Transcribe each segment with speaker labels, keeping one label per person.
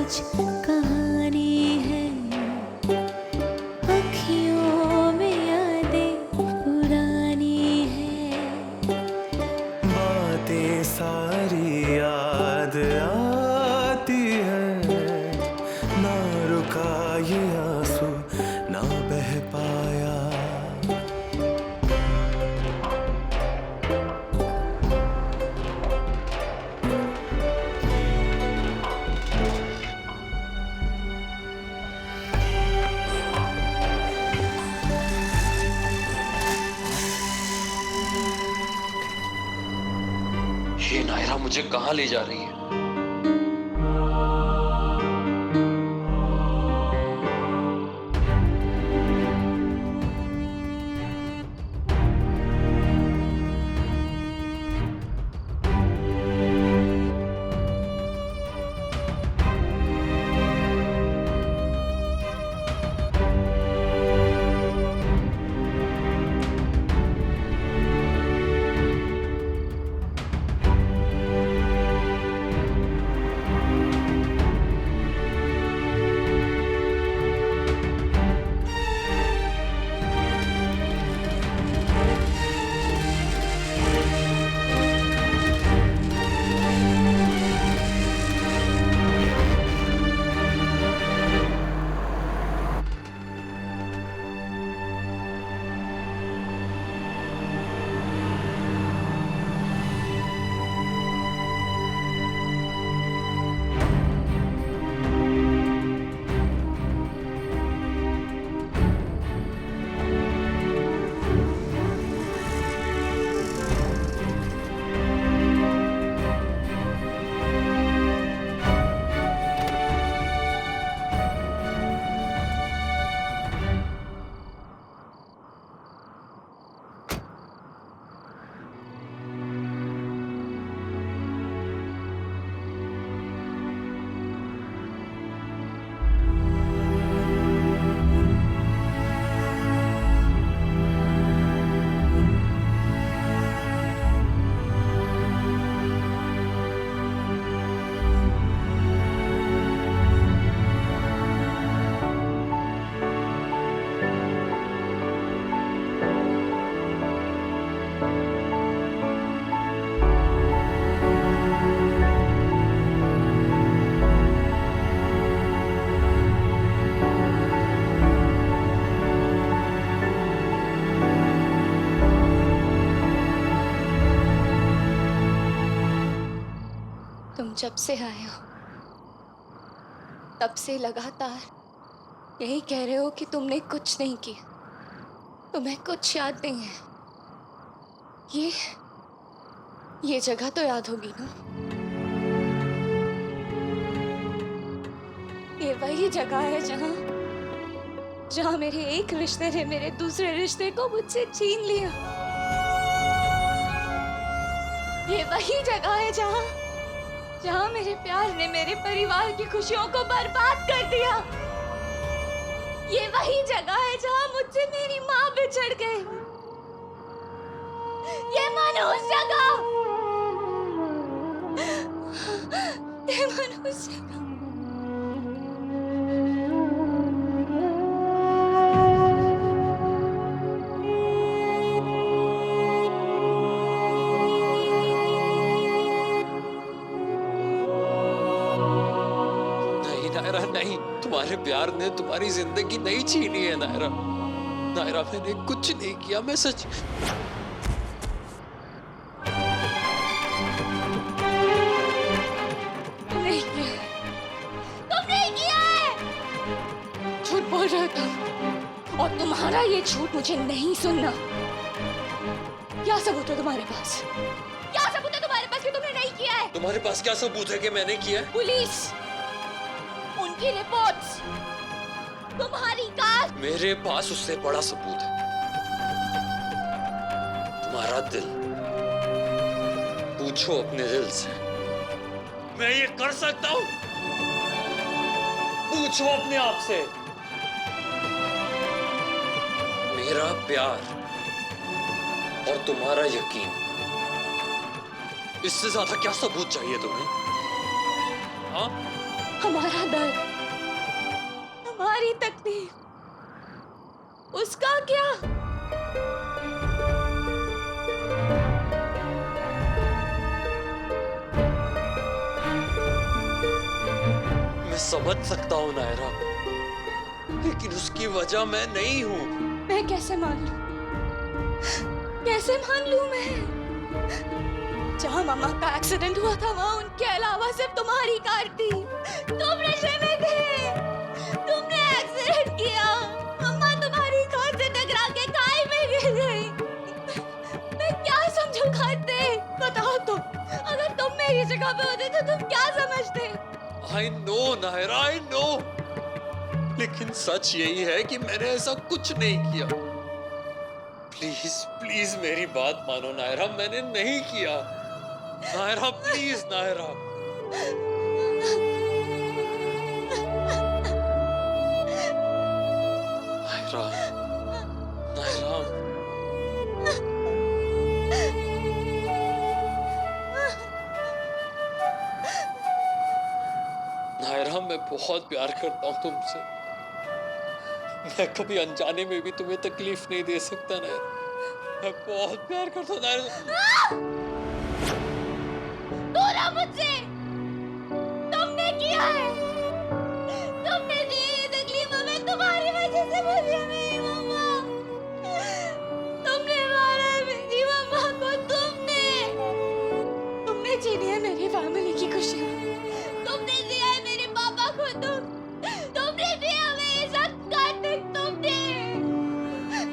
Speaker 1: कुछ कहानी है, अखियों में यादें पुरानी है।
Speaker 2: बातें सारी याद आती है, ना रुका ये आंसू ना बह पाया।
Speaker 3: ये नायरा मुझे कहाँ ले जा रही है?
Speaker 4: तुम जब से आए हो तब से लगातार यही कह रहे हो कि तुमने कुछ नहीं किया, तुम्हें कुछ याद नहीं है। ये जगह तो याद होगी ना? ये वही जगह है जहां मेरे एक रिश्ते ने मेरे दूसरे रिश्ते को मुझसे छीन लिया। ये वही जगह है जहां मेरे प्यार ने मेरे परिवार की खुशियों को बर्बाद कर दिया। ये वही जगह है जहां मुझसे मेरी माँ बिछड़ गई। ये मन उस जगह, ये मन उस जगह।
Speaker 3: नायरा नहीं, तुम्हारे प्यार ने तुम्हारी जिंदगी नहीं छीनी है नायरा। नायरा मैंने कुछ नहीं किया, मैं सच।
Speaker 4: तुमने किया है, झूठ बोल रहे हो तुम, और तुम्हारा ये झूठ मुझे नहीं सुनना। क्या सबूत है तुम्हारे पास? क्या सबूत है तुम्हारे पास कि तुमने नहीं किया है?
Speaker 3: तुम्हारे पास क्या सबूत है कि मैंने किया है?
Speaker 4: पुलिस, उनकी रिपोर्ट्स, तुम्हारी कार।
Speaker 3: मेरे पास उससे बड़ा सबूत है, तुम्हारा दिल। पूछो अपने दिल से, मैं ये कर सकता हूं? पूछो अपने आप से। मेरा प्यार और तुम्हारा यकीन, इससे ज्यादा क्या सबूत चाहिए तुम्हें? हाँ?
Speaker 4: हमारा दर्द, हमारी तकलीफ, उसका क्या?
Speaker 3: मैं समझ सकता हूँ नायरा, लेकिन उसकी वजह मैं नहीं हूँ।
Speaker 4: मैं कैसे मान लूं? कैसे मान लूं मैं? जहां मामा का एक्सीडेंट हुआ था वहां उनके अलावा सिर्फ तुम्हारी कार थी। तुम नशे में थे, तुमने एक्सीडेंट किया, मम्मा तुम्हारी कार से टकरा के खाई में गिर गई। मैं क्या समझूं खाते? बताओ तुम, अगर तुम मेरी जगह पे होते तो तुम क्या समझते?
Speaker 3: I know Naira, I know, लेकिन सच यही है कि मैंने ऐसा कुछ नहीं किया। प्लीज प्लीज मेरी बात मानो नायरा, मैंने नहीं किया। नायरा प्लीज, नायरा। नायरा, नायरा। नायरा, मैं बहुत प्यार करता हूँ तुमसे। मैं कभी अनजाने में भी तुम्हें तकलीफ नहीं दे सकता नायरा। मैं बहुत प्यार करता हूँ नायरा।
Speaker 4: दूर मुझसे, तुमने किया है, तुमने दी ये तकलीफ हमें, तुम्हारी वजह से मुझे मेरी मम्मा, तुमने मारा मेरी मम्मा को, तुमने छीनी है मेरी फैमिली की खुशियाँ, तुमने दिया है मेरे पापा को, तुमने दिया हमें ये सब कार्तिक, तुमने।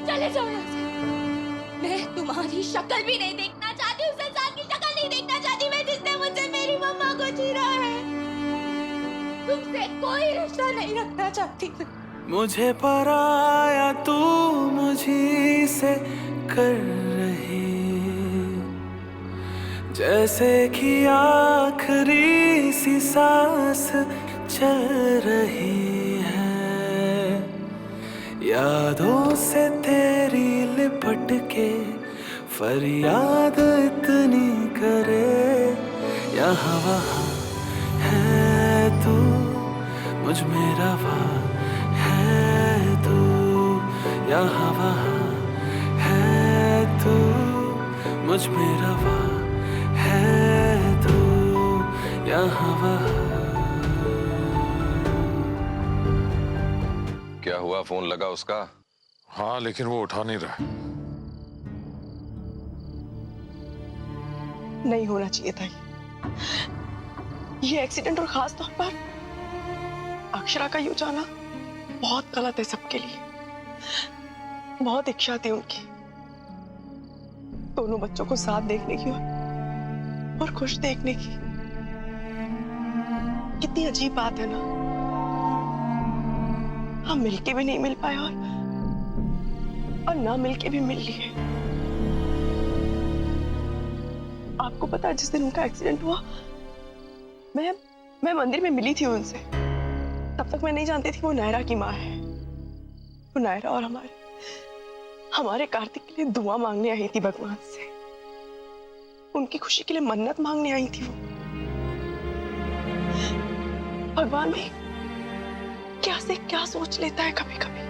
Speaker 4: चले जाओ यहाँ से, मैं तुम्हारी शक्ल भी नहीं देखना चाहती, उस इंसान की शक्ल नहीं देखना चाहती मैं जिसने मुझसे मेरी मम्मा को छीना है। तुमसे कोई रिश्ता नहीं रखना चाहती मैं।
Speaker 2: मुझे पराया तू मुझी से कर रही, जैसे कि आखिरी सी सांस चल रही है। यादों से तेरी लिपट के फरियाद इतनी करे, यहाँ वहाँ है तू, मुझ में रवा है तू, यहाँ वहाँ है तू, मुझ में रवा है तू, यहाँ वहाँ।
Speaker 5: क्या हुआ, फोन लगा उसका?
Speaker 6: हाँ, लेकिन वो उठा नहीं रहा।
Speaker 7: नहीं होना चाहिए था ये एक्सीडेंट, और खास तौर पर अक्षरा का यूं जाना बहुत गलत है सबके लिए। बहुत इच्छा थी उनकी दोनों बच्चों को साथ देखने की और खुश देखने की। कितनी अजीब बात है ना, हम मिलके भी नहीं मिल पाए और ना मिलके भी मिल लिए। आपको पता है जिस दिन उनका एक्सीडेंट हुआ मैं मंदिर में मिली थी उनसे। तब तक मैं नहीं जानती थी वो नायरा की माँ है। वो नायरा और हमारे कार्तिक के लिए दुआ मांगने आई थी भगवान से। उनकी खुशी के लिए मन्नत मांगने आई थी वो। भगवान भी क्या से क्या सोच लेता है कभी कभी।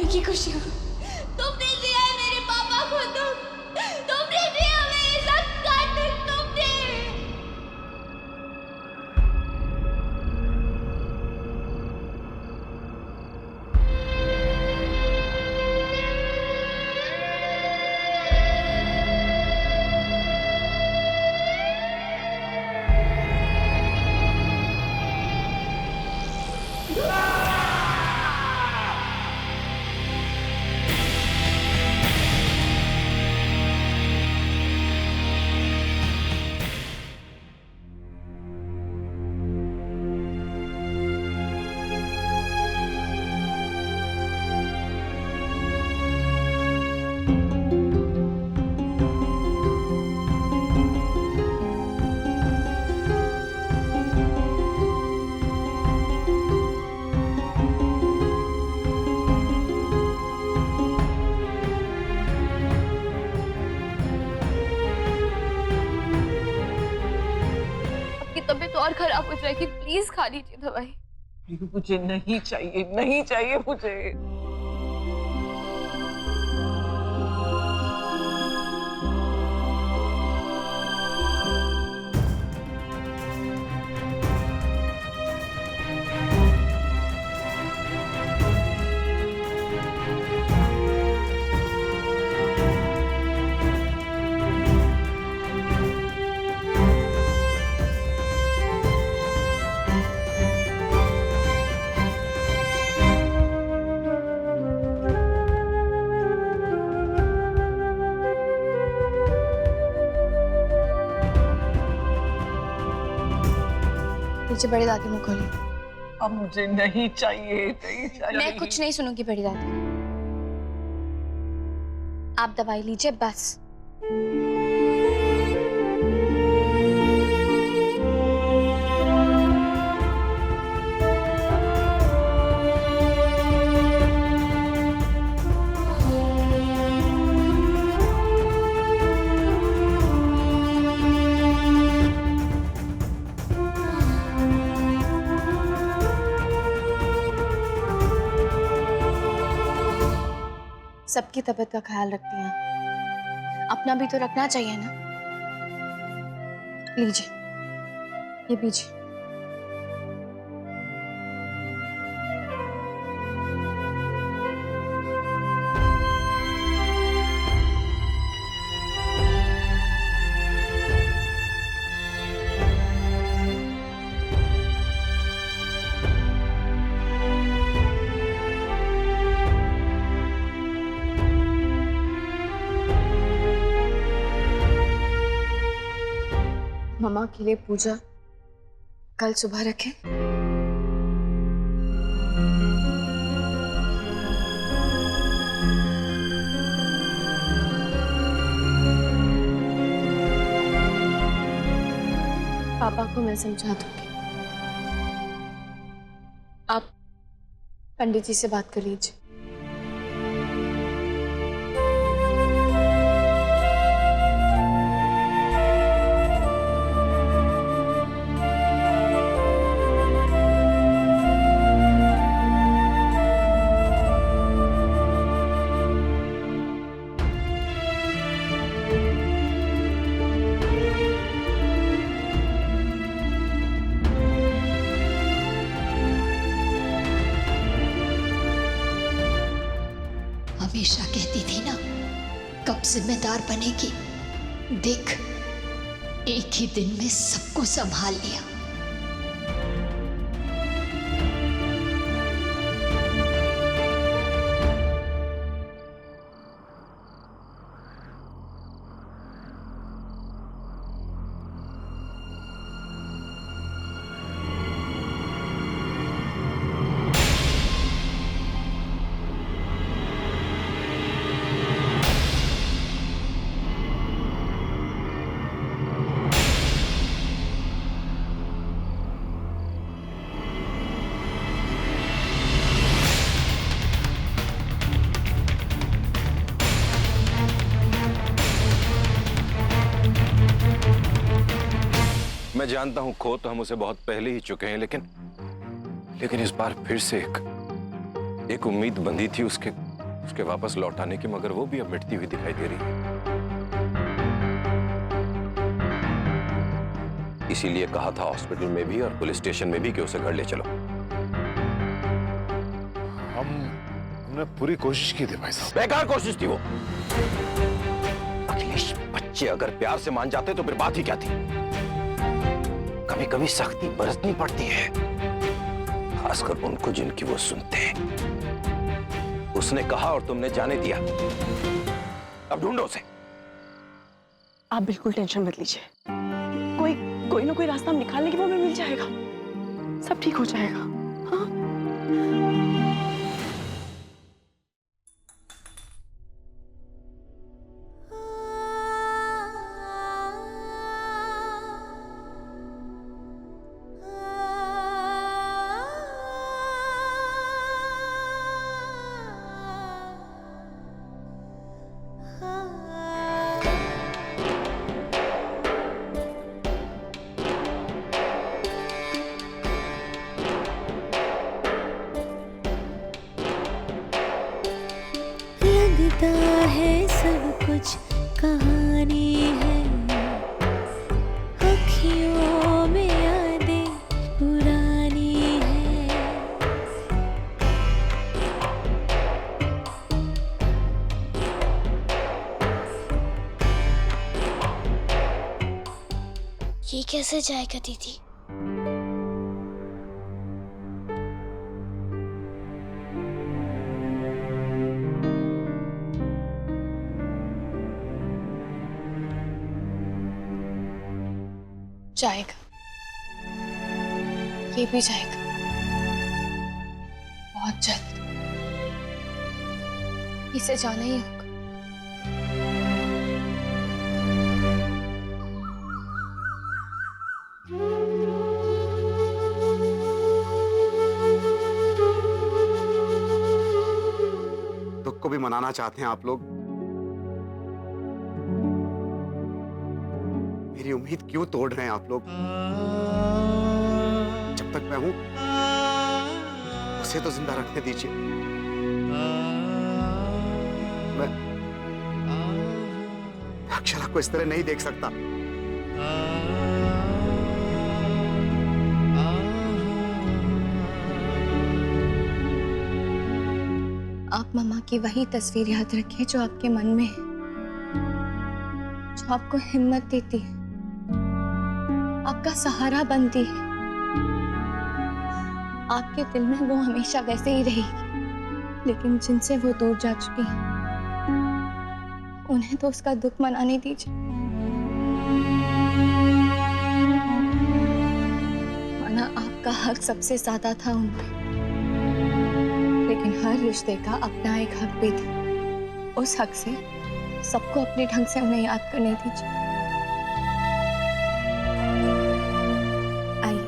Speaker 7: की खुशियां तुमने दिया है मेरे पापा को, तुमने दिया मेरे साथ कार्तिक, तुमने।
Speaker 4: तबीयत और खराब हो जाएगी। प्लीज खा लीजिए दवाई।
Speaker 7: मुझे नहीं चाहिए, नहीं चाहिए मुझे।
Speaker 4: नीचे बड़ी दादी मुंह खोली।
Speaker 7: अब मुझे नहीं चाहिए, नहीं चाहिए।
Speaker 4: मैं कुछ नहीं सुनूंगी बड़ी दादी, आप दवाई लीजिए बस। सबकी तबीयत का ख्याल रखती हैं, अपना भी तो रखना चाहिए ना। लीजिए, ये पीजिए। मम्मा के लिए पूजा कल सुबह रखें। पापा को मैं समझा दूंगी, आप पंडित जी से बात कर लीजिए।
Speaker 5: हमेशा कहती थी ना, कब जिम्मेदार बनेगी। देख, एक ही दिन में सबको संभाल लिया।
Speaker 8: मैं जानता हूं खो तो हम उसे बहुत पहले ही चुके हैं, लेकिन इस बार फिर से एक उम्मीद बंधी थी उसके वापस लौट आने की, मगर वो भी अब मिटती हुई दिखाई दे रही है। इसीलिए कहा था हॉस्पिटल में भी और पुलिस स्टेशन में भी कि उसे घर ले चलो।
Speaker 6: हमने पूरी कोशिश की थी भाई साहब।
Speaker 8: बेकार कोशिश थी वो। अखिलेश, बच्चे अगर प्यार से मान जाते तो फिर बात ही क्या थी। कभी कभी सख्ती बरतनी पड़ती है, खासकर उनको जिनकी वो सुनते हैं। उसने कहा और तुमने जाने दिया, अब ढूंढो उसे।
Speaker 7: आप बिल्कुल टेंशन मत लीजिए, कोई ना कोई रास्ता हम निकालने की वो हमें मिल जाएगा, सब ठीक हो जाएगा। हाँ?
Speaker 1: लगता है सब कुछ कहानी है, अखियों में यादें पुरानी है।
Speaker 4: ये कैसे जाएगा दीदी?
Speaker 7: जाएगा, ये भी जाएगा, बहुत जल्द। इसे जाना ही होगा।
Speaker 6: दुख को भी मनाना चाहते हैं आप लोग। मेरी उम्मीद क्यों तोड़ रहे हैं आप लोग? जब तक मैं हूं उसे तो जिंदा रखने दीजिए। मैं अक्षरा को इस तरह नहीं देख सकता।
Speaker 9: आप मम्मा की वही तस्वीर याद रखिए जो आपके मन में है, जो आपको हिम्मत देती है, आपका सहारा बनती है। आपके दिल में वो हमेशा वैसे ही रहेगी, लेकिन जिनसे वो दूर जा चुकी है उन्हें तो उसका दुख मनाने दीजिए। माना आपका हक सबसे ज्यादा था उन पे, लेकिन हर रिश्ते का अपना एक हक भी था। उस हक से सबको अपने ढंग से उन्हें याद करने दीजिए। आइए।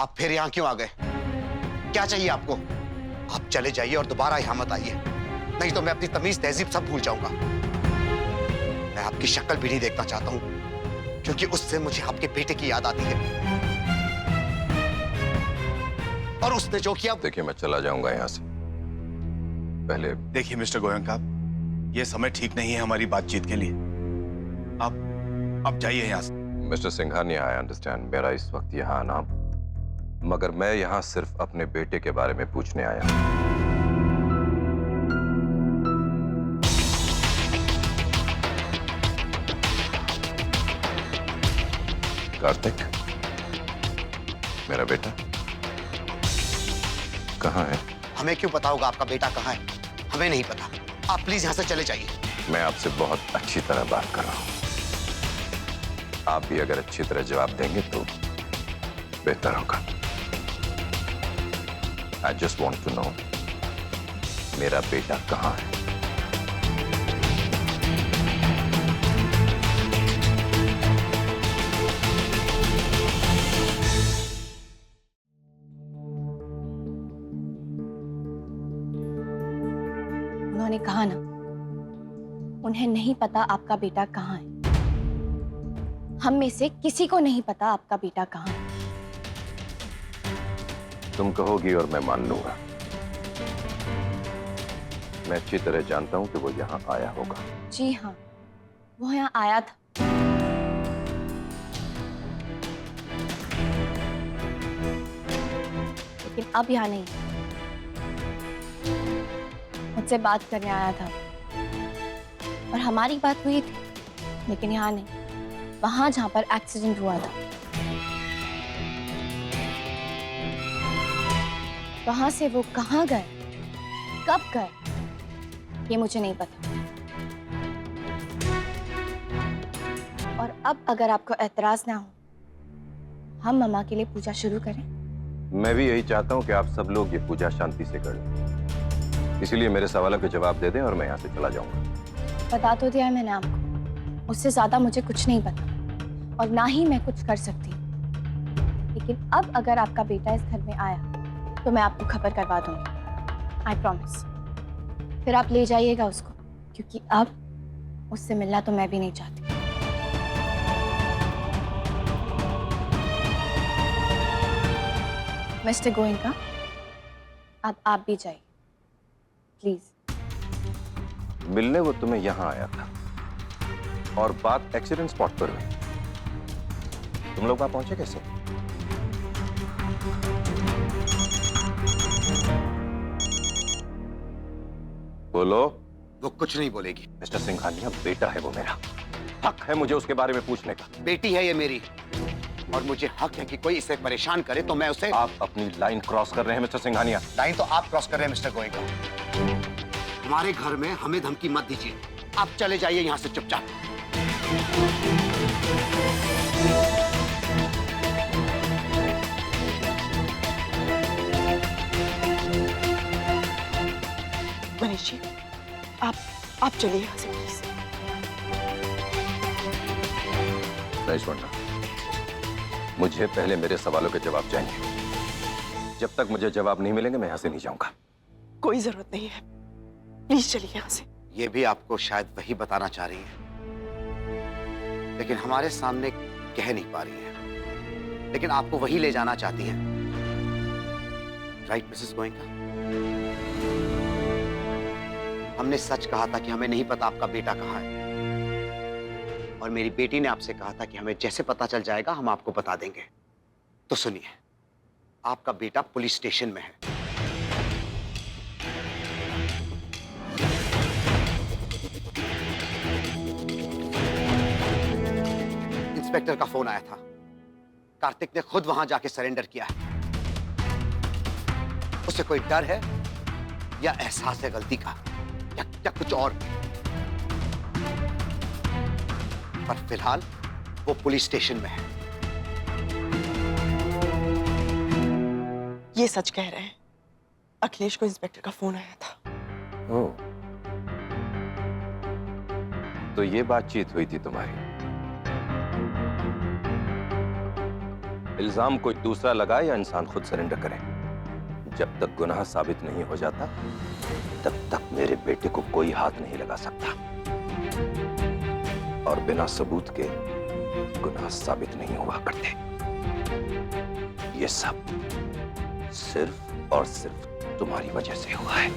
Speaker 6: आप फिर यहां क्यों आ गए? क्या चाहिए आपको?
Speaker 10: आप चले जाइए और दोबारा यहाँ मत आइए, नहीं तो मैं अपनी तमीज तहजीब सब भूल जाऊंगा। मैं आपकी शक्ल भी नहीं देखना चाहता हूँ, क्योंकि उससे मुझे आपके बेटे की याद आती है। और उसने जो किया।
Speaker 8: देखिए, मैं चला जाऊंगा यहाँ से। पहले
Speaker 6: देखिए मिस्टर गोयनका, ये समय ठीक नहीं है हमारी बातचीत के लिए। आप जाइए यहाँ से।
Speaker 8: मिस्टर सिंघानिया, आई अंडरस्टैंड, मेरा इस वक्त यहाँ आना, मगर मैं यहाँ सिर्फ अपने बेटे के बारे में पूछने आया हूँ। कार्तिक, मेरा बेटा कहाँ है?
Speaker 10: हमें क्यों पता होगा आपका बेटा कहाँ है? हमें नहीं पता। आप प्लीज यहाँ से चले जाइए।
Speaker 8: मैं आपसे बहुत अच्छी तरह बात कर रहा हूँ, आप भी अगर अच्छी तरह जवाब देंगे तो बेहतर होगा। I just want to know, मेरा बेटा कहाँ है?
Speaker 9: उन्होंने कहा ना, उन्हें नहीं पता आपका बेटा कहाँ है। हम में से किसी को नहीं पता आपका बेटा कहाँ है।
Speaker 8: तुम कहोगी और मैं मान लूंगा। मैं अच्छी तरह जानता हूं कि वो यहाँ आया होगा।
Speaker 9: जी हाँ, वो यहाँ आया था। लेकिन अब यहाँ नहीं, मुझसे बात करने आया था और हमारी बात हुई थी, लेकिन यहाँ नहीं, वहां जहां पर एक्सीडेंट हुआ था। वहां से वो कहाँ गए, कब गए, ये मुझे नहीं पता। और अब अगर आपको एतराज ना हो, हम मम्मा के लिए पूजा शुरू करें।
Speaker 8: मैं भी यही चाहता हूं कि आप सब लोग ये पूजा शांति से करें, इसीलिए मेरे सवालों के जवाब दे दें और मैं यहाँ से चला जाऊंगा।
Speaker 9: बता तो दिया है मैंने आपको, उससे ज्यादा मुझे कुछ नहीं पता और ना ही मैं कुछ कर सकती। लेकिन अब अगर आपका बेटा इस घर में आया तो मैं आपको खबर करवा दूंगी, आई प्रॉमिस। फिर आप ले जाइएगा उसको, क्योंकि अब उससे मिलना तो मैं भी नहीं चाहती। मिस्टर गोयनका, अब आप भी जाइए प्लीज।
Speaker 8: मिलने वो तुम्हें यहाँ आया था और बात एक्सीडेंट स्पॉट पर हुई। तुम लोग वहां पहुंचे कैसे? बोलो।
Speaker 10: वो कुछ नहीं बोलेगी।
Speaker 8: मिस्टर सिंघानिया, बेटा है वो मेरा, हक है मुझे उसके बारे में पूछने का।
Speaker 10: बेटी है ये मेरी, और मुझे हक है कि कोई इसे परेशान करे तो मैं उसे।
Speaker 8: आप अपनी लाइन क्रॉस कर रहे हैं मिस्टर सिंघानिया।
Speaker 10: लाइन तो आप क्रॉस कर रहे हैं मिस्टर गोयनका। हमारे घर में हमें धमकी मत दीजिए। आप चले जाइए यहाँ से चुपचाप।
Speaker 7: मनीष जी, आप चलिए यहाँ से प्लीज।
Speaker 8: नहीं सुनना, मुझे पहले मेरे सवालों के जवाब चाहिए। जब तक मुझे जवाब नहीं मिलेंगे मैं यहाँ से नहीं जाऊंगा।
Speaker 7: कोई जरूरत नहीं है, प्लीज चलिए यहाँ से।
Speaker 10: ये भी आपको शायद वही बताना चाह रही है, लेकिन हमारे सामने कह नहीं पा रही है। लेकिन आपको वही ले जाना चाहती है, राइट मिसेस गोयनका? हमने सच कहा था कि हमें नहीं पता आपका बेटा कहाँ है, और मेरी बेटी ने आपसे कहा था कि हमें जैसे पता चल जाएगा हम आपको बता देंगे। तो सुनिए, आपका बेटा पुलिस स्टेशन में है। इंस्पेक्टर का फोन आया था, कार्तिक ने खुद वहां जाके सरेंडर किया है। उसे कोई डर है या एहसास है गलती का, या कुछ और। पर फिलहाल वो पुलिस स्टेशन में है।
Speaker 7: ये सच कह रहे हैं, अखिलेश को इंस्पेक्टर का फोन आया था।
Speaker 8: ओह, तो ये बातचीत हुई थी तुम्हारी। इल्जाम कोई दूसरा लगाए या इंसान खुद सरेंडर करे? जब तक गुनाह साबित नहीं हो जाता तब तक मेरे बेटे को कोई हाथ नहीं लगा सकता, और बिना सबूत के गुनाह साबित नहीं हुआ करते। ये सब सिर्फ और सिर्फ तुम्हारी वजह से हुआ है।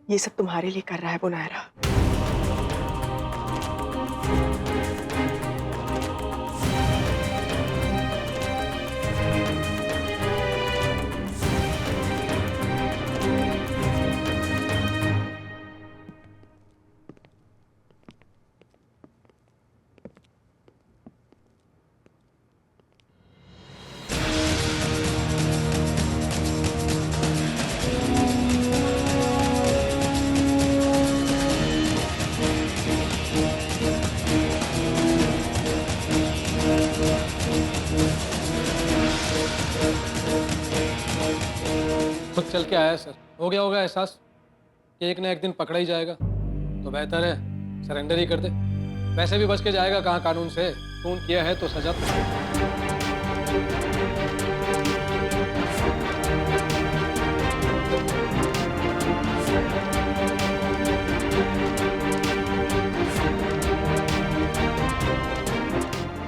Speaker 7: ये सब तुम्हारे लिए कर रहा है वो नायरा।
Speaker 11: खुद चल के आया सर, हो गया होगा एहसास कि एक ना एक दिन पकड़ा ही जाएगा, तो बेहतर है सरेंडर ही कर दे। वैसे भी बच के जाएगा कहाँ कानून से, खून किया है तो सजा।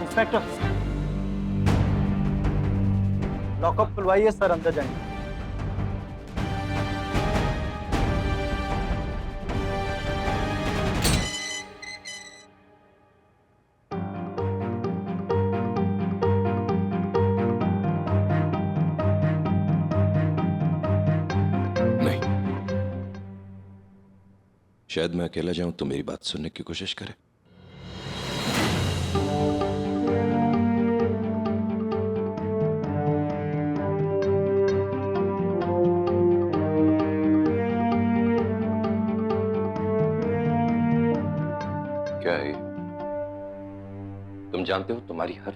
Speaker 12: इंस्पेक्टर, लॉकअप खुलवाइए सर, अंदर जाएंगे।
Speaker 8: शायद मैं अकेला जाऊं तो मेरी बात सुनने की कोशिश करे। क्या है? तुम जानते हो तुम्हारी हर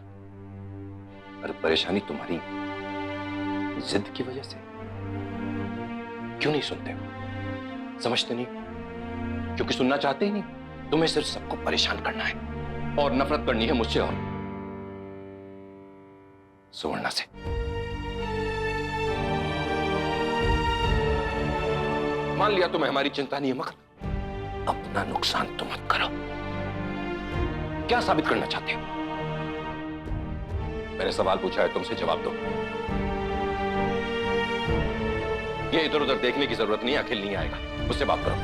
Speaker 8: परेशानी तुम्हारी जिद की वजह से। क्यों नहीं सुनते हो? समझते नहीं? क्योंकि सुनना चाहते ही नहीं। तुम्हें सिर्फ सबको परेशान करना है और नफरत करनी है मुझसे और सुवर्णा से। मान लिया तुम्हें हमारी चिंता नहीं है, मगर अपना नुकसान तो मत करो। क्या साबित करना चाहते हो? मैंने सवाल पूछा है, तुमसे जवाब दो। ये इधर उधर देखने की जरूरत नहीं है, अखिल नहीं आएगा, मुझसे बात करो।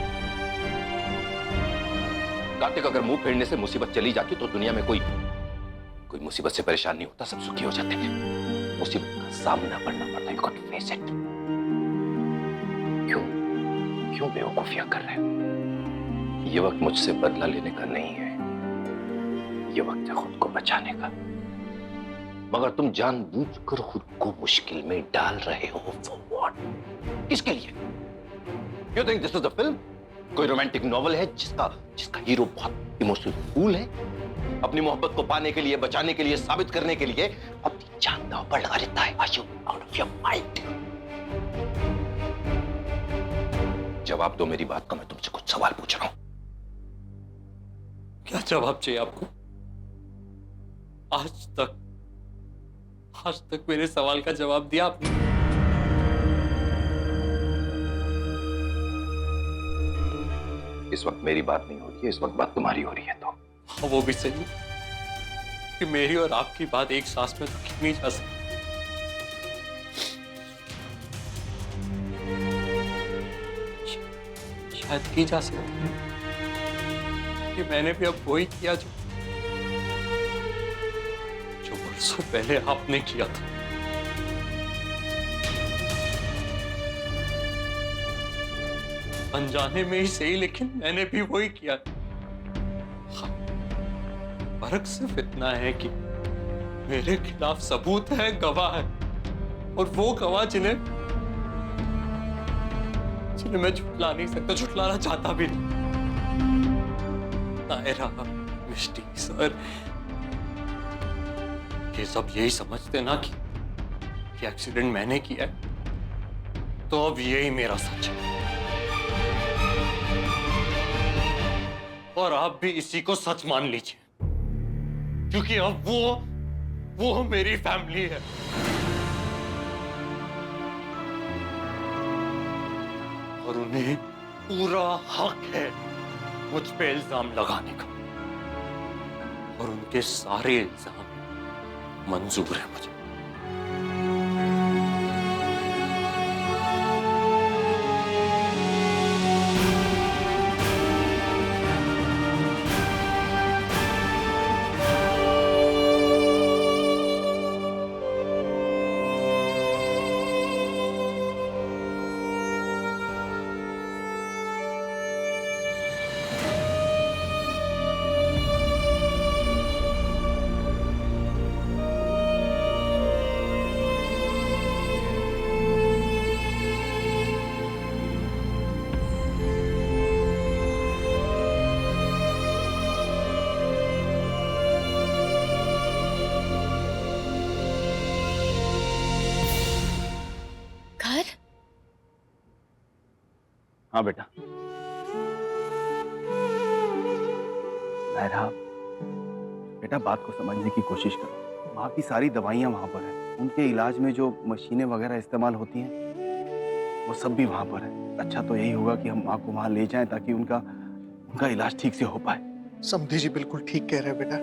Speaker 8: कार्तिक, अगर मुंह फेरने से मुसीबत चली जाती तो दुनिया में कोई मुसीबत से परेशान नहीं होता, सब सुखी हो जाते हैं। मुसीबत का सामना करना पड़ता है, गॉट फेस इट। क्यों बेवकूफियां कर रहे हो? ये वक्त मुझसे बदला लेने का नहीं है, ये वक्त है खुद को बचाने का। मगर तुम जानबूझकर खुद को मुश्किल में डाल रहे हो। For what? किसके लिए? You think this is a film? कोई रोमांटिक नॉवल है जिसका हीरो बहुत इमोशनल फूल है, अपनी मोहब्बत को पाने के लिए, बचाने के लिए, साबित करने के लिए अपनी जान दांव पर लगा देता है। Are you out of your mind? जवाब दो मेरी बात का, मैं तुमसे कुछ सवाल पूछ रहा हूं।
Speaker 3: क्या जवाब चाहिए आपको? आज तक मेरे सवाल का जवाब दिया आपने।
Speaker 8: इस वक्त मेरी बात नहीं हो रही है, इस वक्त बात तुम्हारी हो रही है। तो
Speaker 3: हाँ, वो भी सही कि मेरी और आपकी बात एक सांस में तो की नहीं जा सकती। शायद की जा सकती है कि मैंने भी अब वही किया जो बरसों पहले आपने किया था। अनजाने में ही सही, लेकिन मैंने भी वही किया। फर्क सिर्फ इतना है कि मेरे खिलाफ सबूत है, गवाह है, और वो गवाह जिन्हें मैं झुठला नहीं सकता, झुठलाना चाहता भी नहीं। नायरा मिस्टी सर, ये सब यही समझते ना कि एक्सीडेंट मैंने किया है, तो अब यही मेरा सच है और आप भी इसी को सच मान लीजिए, क्योंकि अब वो मेरी फैमिली है। और उन्हें पूरा हक है मुझ पे इल्जाम लगाने का, और उनके सारे इल्जाम मंजूर है मुझे।
Speaker 9: घर?
Speaker 6: हाँ बेटा। नायरा, बेटा बात को समझने की कोशिश करो। माँ की सारी दवाइयाँ वहाँ पर हैं। उनके इलाज में जो मशीनें वगैरह इस्तेमाल होती हैं वो सब भी वहाँ पर है। अच्छा तो यही होगा कि हम माँ को वहाँ ले जाएं ताकि उनका इलाज ठीक से हो पाए।
Speaker 13: समधी जी बिल्कुल ठीक कह रहे हैं बेटा।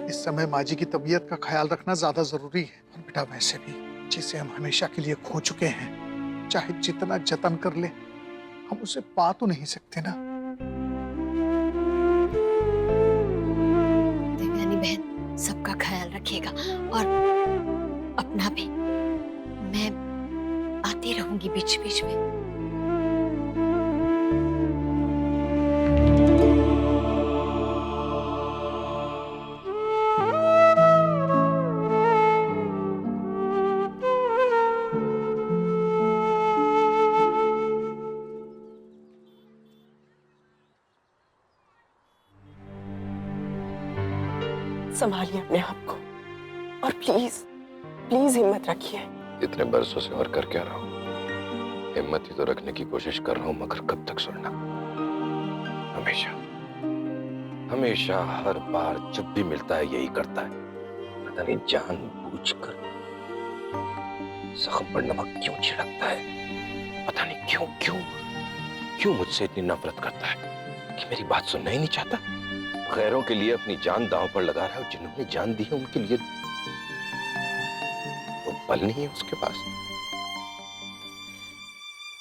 Speaker 13: इस समय माँ जी की तबीयत का ख्याल रखना ज्यादा जरूरी है। और बेटा वैसे भी जिसे हम हमेशा के लिए खो चुके हैं, चाहे जितना जतन कर ले हम उसे पा तो नहीं सकते ना।
Speaker 5: देवयानी बहन सबका ख्याल रखिएगा और अपना भी। मैं आती रहूंगी बीच बीच में।
Speaker 7: संभालिए अपने आप को और प्लीज प्लीज हिम्मत रखिए।
Speaker 8: इतने बरसों से और कर क्या रहा हूं? हिम्मत ही तो रखने की कोशिश कर रहा हूं, मगर कब तक सुनना? हमेशा हमेशा हर बार जब भी मिलता है यही करता है। पता नहीं जानबूझकर जख्म पर नमक क्यों छिड़कता है। पता नहीं क्यों क्यों क्यों मुझसे इतनी नफरत करता है कि मेरी बात सुनना ही नहीं चाहता। गैरों के लिए अपनी जान दांव पर लगा रहा है और जिन्होंने जान दी है उनके लिए वो पल नहीं है उसके पास।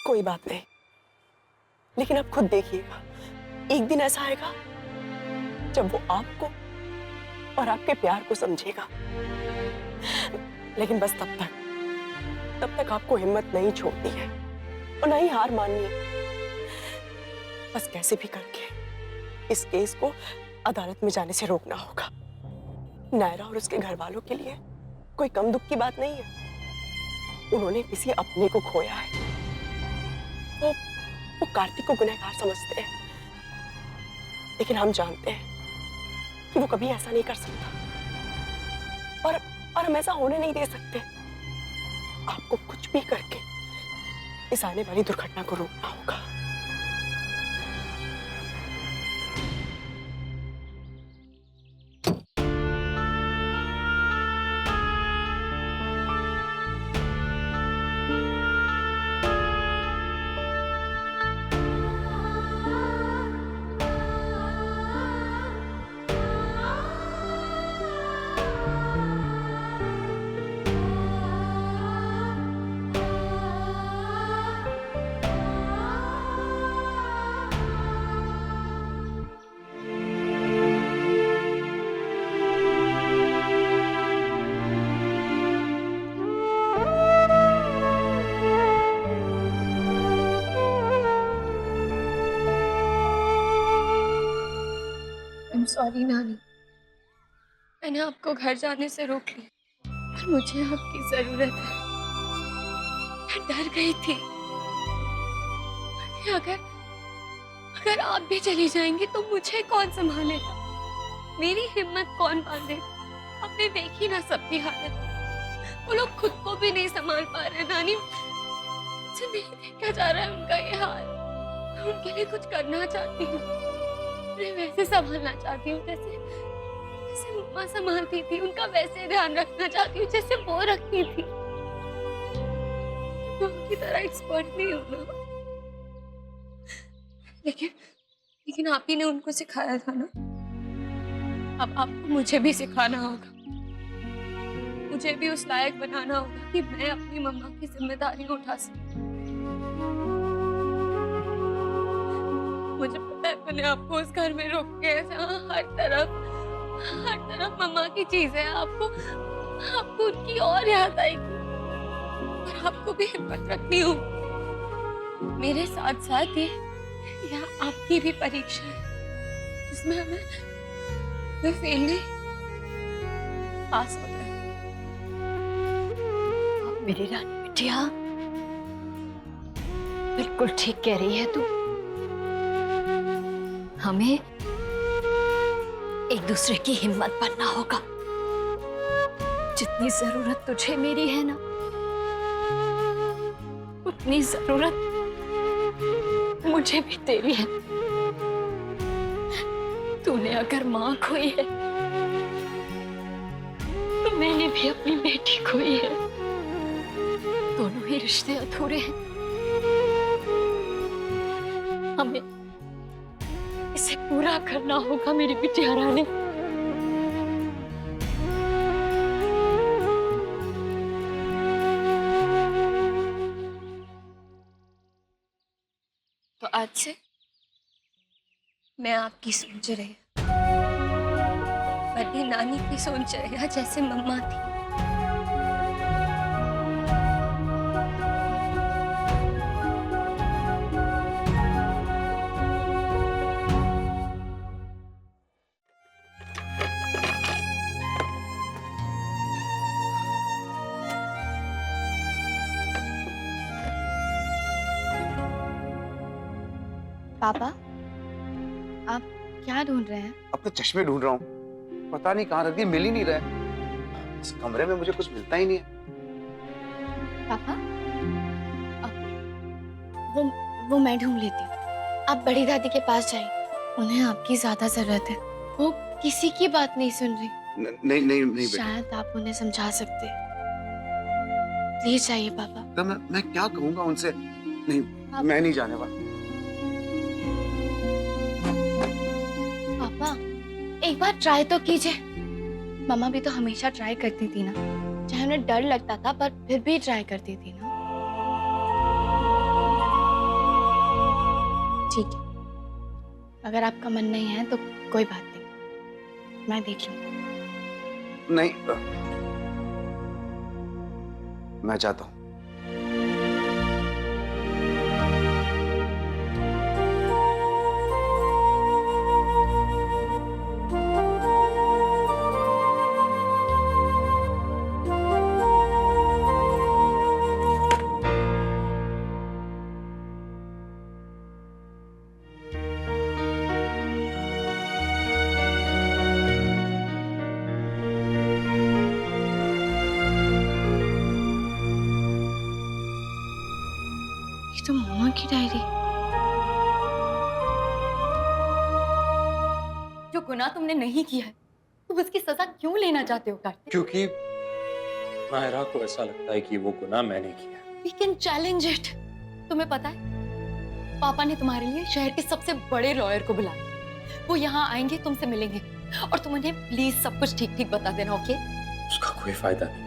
Speaker 7: कोई बात नहीं, लेकिन आप खुद देखिएगा, एक दिन ऐसा आएगा जब वो आपको और आपके प्यार को समझेगा। लेकिन बस तब तक आपको हिम्मत नहीं छोड़नी है और ना ही हार माननी है। बस कैसे भी करके इस केस को अदालत में जाने से रोकना होगा। नायरा और उसके घर वालों के लिए कोई कम दुख की बात नहीं है। उन्होंने किसी अपने को खोया है। वो कार्तिक को गुनहगार समझते हैं, लेकिन हम जानते हैं कि वो कभी ऐसा नहीं कर सकता और हम ऐसा होने नहीं दे सकते। आपको कुछ भी करके इस आने वाली दुर्घटना को रोकना होगा।
Speaker 9: सॉरी नानी, मैंने आपको घर जाने से रोक लिया, पर मुझे आपकी जरूरत है। मैं डर गई थी कि अगर आप भी चली जाएंगी तो मुझे कौन संभालेगा।
Speaker 4: मेरी हिम्मत कौन बांधे? आपने देखी ना सबकी हालत, वो लोग खुद को भी नहीं संभाल पा रहे। नानी, मुझसे नहीं देखा जा रहा है उनका ये हाल। मैं उनके लिए कुछ करना चाहती हूँ, मैं वैसे संभालना चाहती हूँ जैसे जैसे मम्मा संभालती थी, उनका वैसे ध्यान रखना चाहती हूँ जैसे वो रखती थी। मैं उनकी तरह एक्सपर्ट नहीं हूँ ना, लेकिन आप ही ने उनको सिखाया था ना, अब आपको मुझे भी सिखाना होगा। मुझे भी उस लायक बनाना होगा कि मैं अपनी मम्मा की जिम्मेदारी उठा सकूं। मुझे पता है मैंने आपको उस घर में रोक के जहाँ हर तरफ मम्मा की चीजें हैं, आपको उनकी और याद आएगी। और आपको भी हिम्मत रखनी होगी। मेरे साथ साथ ये यह आपकी भी परीक्षा है, जिसमें हमें फेल नहीं, पास हो गए।
Speaker 5: मेरी रानी बिटिया, बिल्कुल ठीक कह रही है तू। हमें एक दूसरे की हिम्मत बनना होगा। जितनी जरूरत तुझे मेरी है ना, उतनी जरूरत मुझे भी तेरी है। तूने अगर माँ खोई है तो मैंने भी अपनी बेटी खोई है। दोनों ही रिश्ते अधूरे हैं। हमें इसे पूरा करना होगा मेरी बिटिया रानी।
Speaker 4: तो आज से मैं आपकी सोच रही, बड़ी नानी की सोच रही, जैसे मम्मा थी।
Speaker 9: पापा, आप क्या ढूंढ रहे हैं?
Speaker 10: अपने चश्मे ढूंढ रहा हूँ, पता नहीं कहाँ रख दिए, मिल ही नहीं रहे। इस कमरे में मुझे कुछ मिलता ही नहीं है।
Speaker 9: पापा, वो मैं ढूंढ लेती हूँ। आप बड़ी दादी के पास जाइए, उन्हें आपकी ज्यादा जरूरत है। वो किसी की बात नहीं सुन रही।
Speaker 10: नहीं बेटा।
Speaker 9: शायद आप उन्हें समझा सकते। प्लीज जाइए पापा।
Speaker 10: तो मैं क्या कहूँगा उनसे? नहीं, मैं नहीं जाने वाला।
Speaker 9: पापा, एक बार ट्राई तो कीजिए। मम्मा भी तो हमेशा ट्राई करती थी ना, चाहे उन्हें डर लगता था पर फिर भी ट्राई करती थी ना। ठीक है, अगर आपका मन नहीं है तो कोई बात नहीं, मैं देख लूंगी।
Speaker 10: नहीं, मैं जाता हूँ।
Speaker 9: तो मम्मा की डायरी।
Speaker 5: जो गुनाह तुमने नहीं किया है, तुम उसकी सजा क्यों लेना चाहते हो कार्तिक?
Speaker 3: क्योंकि मायरा को ऐसा लगता है कि वो गुनाह मैंने किया।
Speaker 5: We can challenge it। तुम्हें पता है, पापा ने तुम्हारे लिए शहर के सबसे बड़े लॉयर को बुलाया। वो यहाँ आएंगे, तुमसे मिलेंगे और तुम उन्हें प्लीज सब कुछ ठीक ठीक बता देना, ओके?
Speaker 3: उसका कोई फायदा नहीं।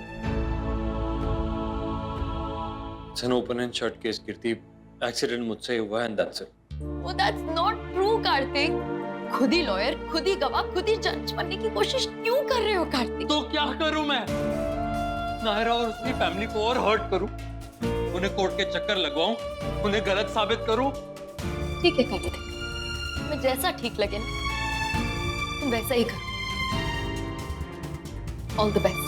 Speaker 3: It's an open and shut case, Kirti. Accident मुझसे हुआ है and that's it।
Speaker 5: Oh, that's not true, Kartik. खुद ही लॉयर, खुद ही गवाह, खुद ही जज बनने की कोशिश क्यों कर रहे हो कार्तिक?
Speaker 3: तो क्या करूं मैं? नायरा और उसकी फैमिली को और हर्ट करूं? उन्हें कोर्ट के चक्कर लगवाऊं? उन्हें गलत साबित करूं?
Speaker 5: ठीक है कार्तिक, तुम्हें जैसा ठीक लगे ना, तुम वैसा ही करो। All the best.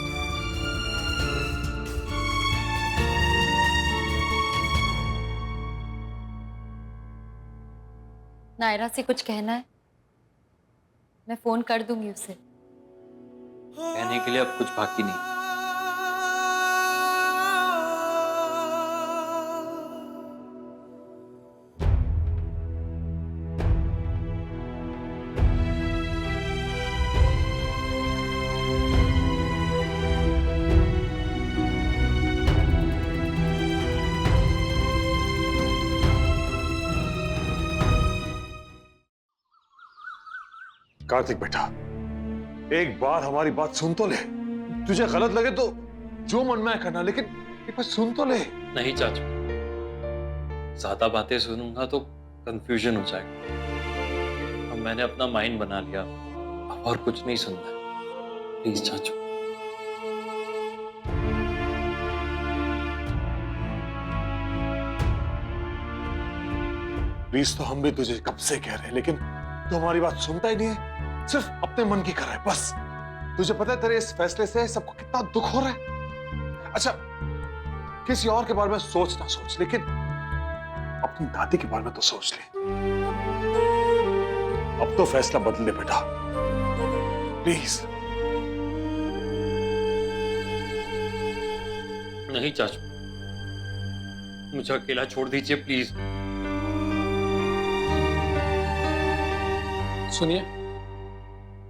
Speaker 5: नायरा से कुछ कहना है? मैं फोन कर दूंगी उससे।
Speaker 3: कहने के लिए अब कुछ बाकी नहीं।
Speaker 14: कार्तिक बेटा, एक बार हमारी बात सुन तो ले। तुझे गलत लगे तो जो मन में करना, लेकिन एक बार सुन तो ले।
Speaker 3: नहीं चाचू, ज्यादा बातें सुनूंगा तो कंफ्यूजन हो जाएगा। अब मैंने अपना माइंड बना लिया, अब और कुछ नहीं सुनना। प्लीज चाचू।
Speaker 14: प्लीज तो हम भी तुझे कब से कह रहे हैं, लेकिन तू हमारी बात सुनता ही नहीं है, सिर्फ अपने मन की कर रहा है बस। तुझे पता है तेरे इस फैसले से सबको कितना दुख हो रहा है। अच्छा, किसी और के बारे में सोच ना सोच, लेकिन अपनी दादी के बारे में तो सोच ले। अब तो फैसला बदल ले बेटा, प्लीज।
Speaker 3: नहीं चाचू, मुझे अकेला छोड़ दीजिए प्लीज।
Speaker 11: सुनिए,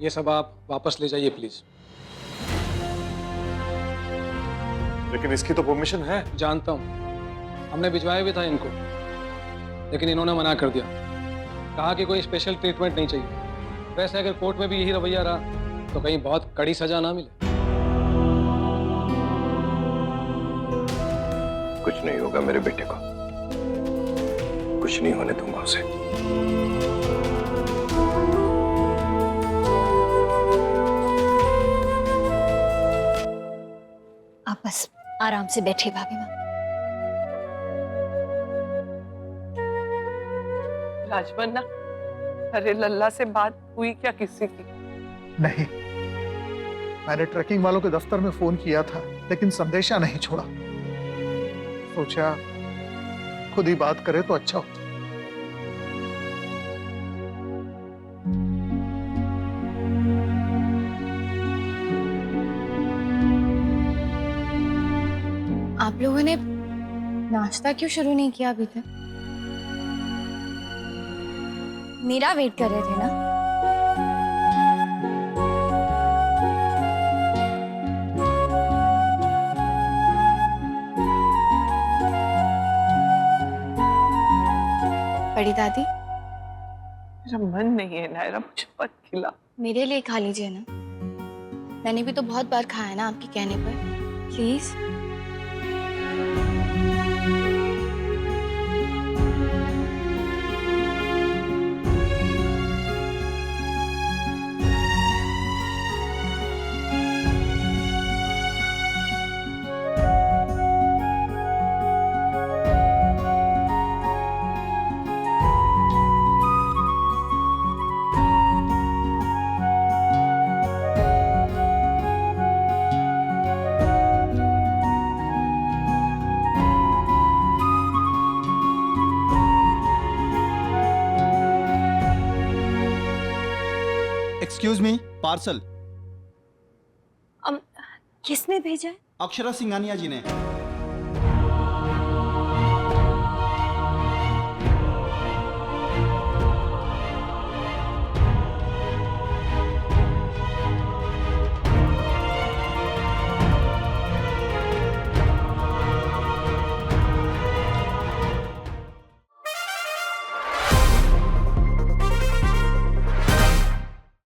Speaker 11: ये सब आप वापस ले जाइए प्लीज।
Speaker 14: लेकिन इसकी तो परमिशन है।
Speaker 11: जानता हूं, हमने भिजवाया भी था इनको, लेकिन इन्होंने मना कर दिया। कहा कि कोई स्पेशल ट्रीटमेंट नहीं चाहिए। वैसे अगर कोर्ट में भी यही रवैया रहा तो कहीं बहुत कड़ी सजा ना मिले।
Speaker 8: कुछ नहीं होगा मेरे बेटे को, कुछ नहीं होने दूंगा उसे।
Speaker 9: आप बस आराम से बैठिए भाभी माँ।
Speaker 7: राजबन्ना, अरे लल्ला से बात हुई क्या किसी की?
Speaker 13: नहीं, मैंने ट्रैकिंग वालों के दफ्तर में फोन किया था, लेकिन संदेशा नहीं छोड़ा। सोचा खुद ही बात करे तो अच्छा होता।
Speaker 9: आप लोगों ने नाश्ता क्यों शुरू नहीं किया अभी तक? मेरा वेट कर रहे थे ना? बड़ी दादी,
Speaker 7: मेरा मन नहीं है नायरा, मुझे मत खिला।
Speaker 9: मेरे लिए खा लीजिए ना, मैंने भी तो बहुत बार खाया ना आपके कहने पर। प्लीज।
Speaker 12: Excuse me, parcel.
Speaker 9: किसने भेजा है?
Speaker 12: अक्षरा सिंघानिया जी ने।